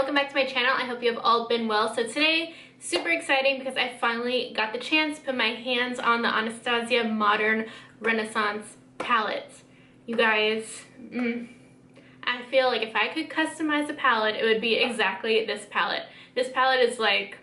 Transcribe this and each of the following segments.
welcome back to my channel. I hope you have all been well. So today, super exciting because I finally got the chance to put my hands on the Anastasia Modern Renaissance palettes. You guys, I feel like if I could customize a palette, it would be exactly this palette. This palette is like,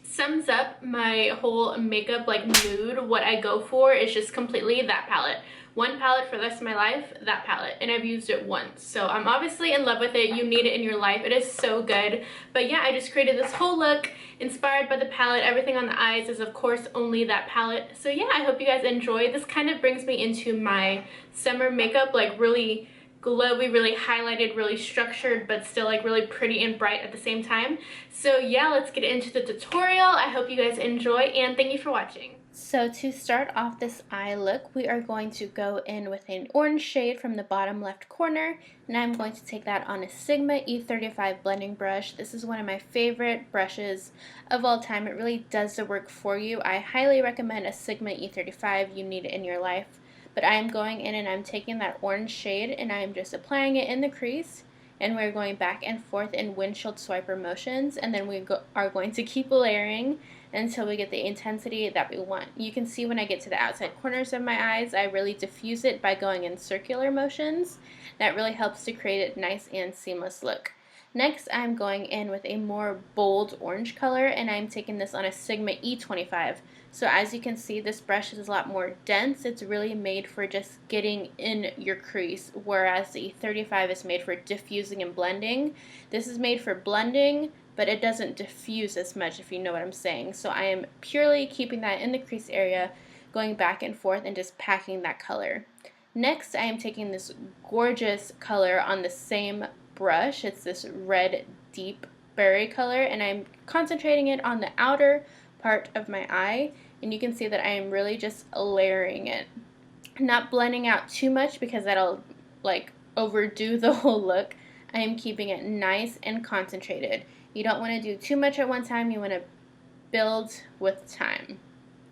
sums up my whole makeup like mood. What I go for is just completely that palette. One palette for the rest of my life, that palette, and I've used it once. So I'm obviously in love with it. You need it in your life. It is so good. But yeah, I just created this whole look inspired by the palette. Everything on the eyes is of course only that palette. So yeah, I hope you guys enjoy. This kind of brings me into my summer makeup, like really glowy, really highlighted, really structured, but still like really pretty and bright at the same time. So yeah, let's get into the tutorial. I hope you guys enjoy and thank you for watching. So to start off this eye look, we are going to go in with an orange shade from the bottom left corner, and I'm going to take that on a Sigma E35 blending brush. This is one of my favorite brushes of all time. It really does the work for you. I highly recommend a Sigma E35. You need it in your life. But I am going in and I'm taking that orange shade and I'm just applying it in the crease, and we're going back and forth in windshield swiper motions, and then we are going to keep layering until we get the intensity that we want. You can see when I get to the outside corners of my eyes, I really diffuse it by going in circular motions. That really helps to create a nice and seamless look. Next, I'm going in with a more bold orange color, and I'm taking this on a Sigma E25. So as you can see, this brush is a lot more dense. It's really made for just getting in your crease, whereas the E35 is made for diffusing and blending. This is made for blending, but it doesn't diffuse as much, if you know what I'm saying. So I am purely keeping that in the crease area, going back and forth and just packing that color. Next, I am taking this gorgeous color on the same brush. It's this red deep berry color, and I'm concentrating it on the outer part of my eye, and you can see that I am really just layering it, not blending out too much because that'll like overdo the whole look. I am keeping it nice and concentrated. You don't want to do too much at one time. You want to build with time,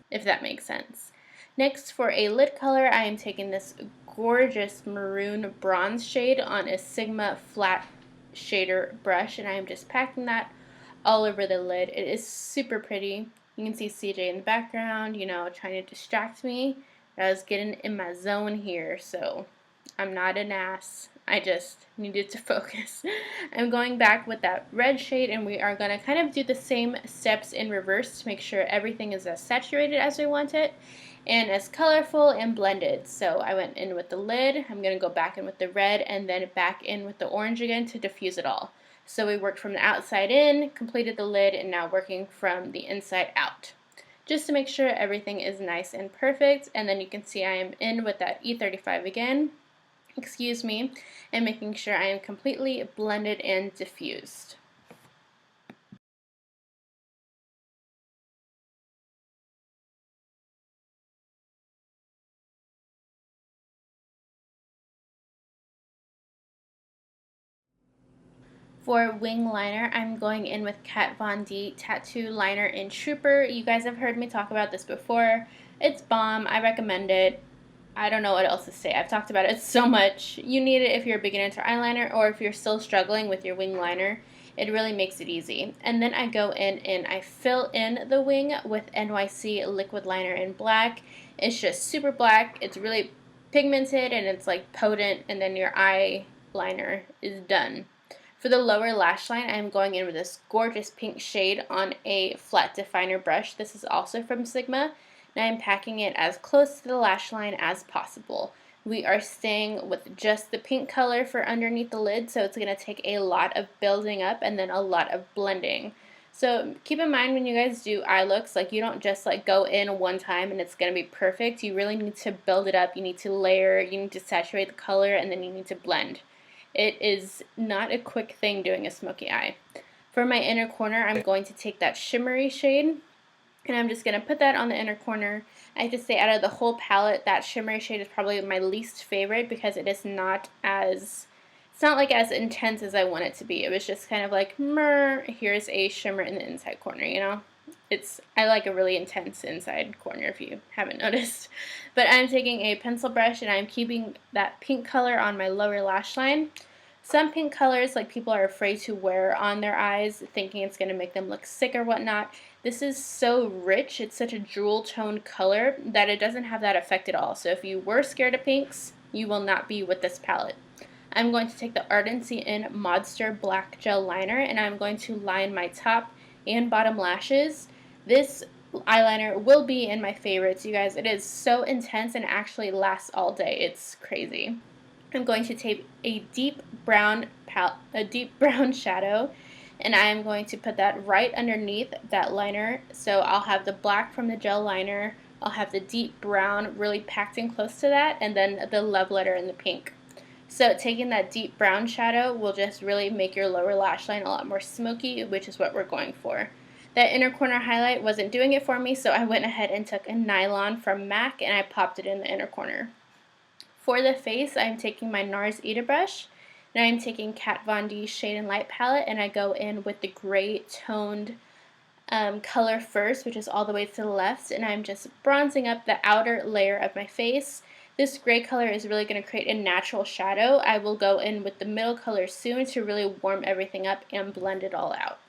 if that makes sense. Next, for a lid color, I am taking this gorgeous maroon bronze shade on a Sigma flat shader brush, and I am just packing that all over the lid. It is super pretty. You can see CJ in the background, you know, trying to distract me. I was getting in my zone here, so I'm not an ass. I just needed to focus. I'm going back with that red shade, and we are going to kind of do the same steps in reverse to make sure everything is as saturated as we want it and as colorful and blended. So I went in with the lid, I'm going to go back in with the red, and then back in with the orange again to diffuse it all. So we worked from the outside in, completed the lid, and now working from the inside out, just to make sure everything is nice and perfect. And then you can see I am in with that E35 again, excuse me, and making sure I am completely blended and diffused. For wing liner, I'm going in with Kat Von D Tattoo Liner in Trooper. You guys have heard me talk about this before. It's bomb. I recommend it. I don't know what else to say. I've talked about it so much. You need it if you're a beginner to eyeliner or if you're still struggling with your wing liner. It really makes it easy. And then I go in and I fill in the wing with NYC liquid liner in black. It's just super black. It's really pigmented and it's like potent, and then your eyeliner is done. For the lower lash line, I'm going in with this gorgeous pink shade on a flat definer brush. This is also from Sigma, and I'm packing it as close to the lash line as possible. We are staying with just the pink color for underneath the lid, so it's going to take a lot of building up and then a lot of blending. So keep in mind when you guys do eye looks, like you don't just like go in one time and it's going to be perfect. You really need to build it up. You need to layer, you need to saturate the color, and then you need to blend. It is not a quick thing doing a smoky eye. For my inner corner, I'm going to take that shimmery shade, and I'm just going to put that on the inner corner. I have to say, out of the whole palette, that shimmery shade is probably my least favorite because it is not as, it's not like as intense as I want it to be. It was just kind of like, here's a shimmer in the inside corner, you know? I like a really intense inside corner if you haven't noticed. But I'm taking a pencil brush and I'm keeping that pink color on my lower lash line. Some pink colors, like people are afraid to wear on their eyes, thinking it's going to make them look sick or whatnot. This is so rich, it's such a jewel toned color that it doesn't have that effect at all. So if you were scared of pinks, you will not be with this palette. I'm going to take the Ardency Inn Modster Black Gel Liner, and I'm going to line my top and bottom lashes. This eyeliner will be in my favorites, you guys. It is so intense and actually lasts all day. It's crazy. I'm going to take a deep brown shadow, and I'm going to put that right underneath that liner. So I'll have the black from the gel liner, I'll have the deep brown really packed in close to that, and then the love letter in the pink. So taking that deep brown shadow will just really make your lower lash line a lot more smoky, which is what we're going for. That inner corner highlight wasn't doing it for me, so I went ahead and took a Nylon from MAC and I popped it in the inner corner. For the face, I'm taking my NARS Eda brush, and I'm taking Kat Von D's Shade and Light palette, and I go in with the gray toned color first, which is all the way to the left, and I'm just bronzing up the outer layer of my face. This gray color is really going to create a natural shadow. I will go in with the middle color soon to really warm everything up and blend it all out.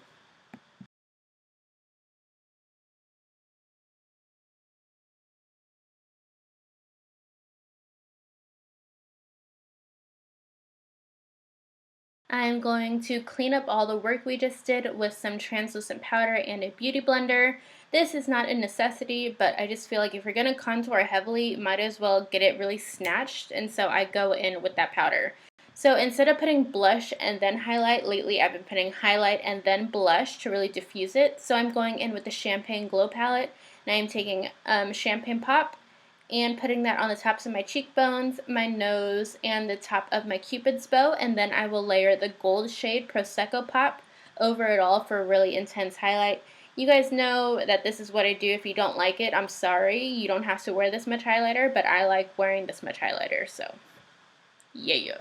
I'm going to clean up all the work we just did with some translucent powder and a beauty blender. This is not a necessity, but I just feel like if you're going to contour heavily, might as well get it really snatched, and so I go in with that powder. So instead of putting blush and then highlight, lately I've been putting highlight and then blush to really diffuse it. So I'm going in with the Champagne Glow palette, and I'm taking Champagne Pop and putting that on the tops of my cheekbones, my nose, and the top of my Cupid's bow, and then I will layer the gold shade Prosecco Pop over it all for a really intense highlight. You guys know that this is what I do. If you don't like it, I'm sorry. You don't have to wear this much highlighter, but I like wearing this much highlighter, so yeah.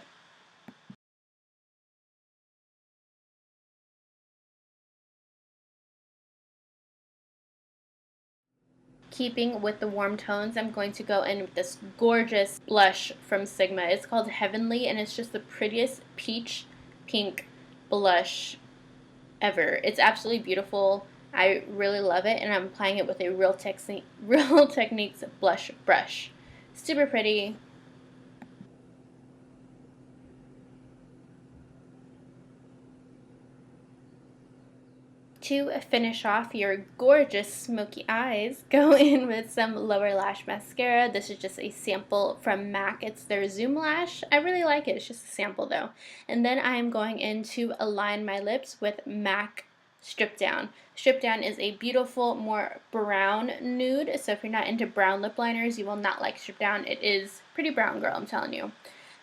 Keeping with the warm tones, I'm going to go in with this gorgeous blush from Sigma. It's called Heavenly, and it's just the prettiest peach pink blush ever. It's absolutely beautiful. I really love it, and I'm applying it with a Real Techniques blush brush. Super pretty. To finish off your gorgeous smoky eyes, go in with some lower lash mascara. This is just a sample from MAC. It's their Zoom Lash. I really like it. It's just a sample though. And then I am going in to align my lips with MAC Stripdown. Stripdown is a beautiful, more brown nude. So if you're not into brown lip liners, you will not like Stripdown. It is pretty brown, girl, I'm telling you.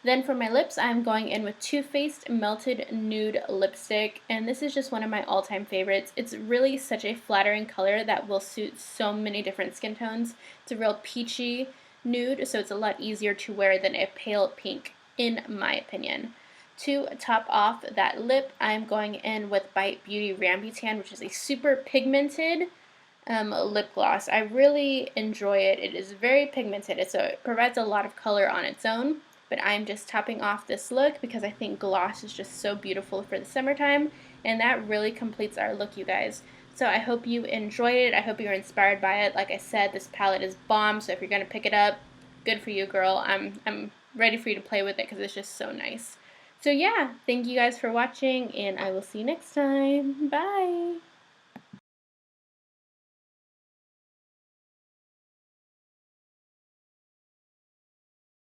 Then for my lips, I'm going in with Too Faced Melted Nude Lipstick, and this is just one of my all-time favorites. It's really such a flattering color that will suit so many different skin tones. It's a real peachy nude, so it's a lot easier to wear than a pale pink, in my opinion. To top off that lip, I'm going in with Bite Beauty Rambutan, which is a super pigmented lip gloss. I really enjoy it. It is very pigmented, so it provides a lot of color on its own. But I'm just topping off this look because I think gloss is just so beautiful for the summertime, and that really completes our look, you guys. So I hope you enjoyed it. I hope you were inspired by it. Like I said, this palette is bomb, so if you're going to pick it up, good for you, girl. I'm ready for you to play with it because it's just so nice. So yeah, thank you guys for watching, and I will see you next time. Bye!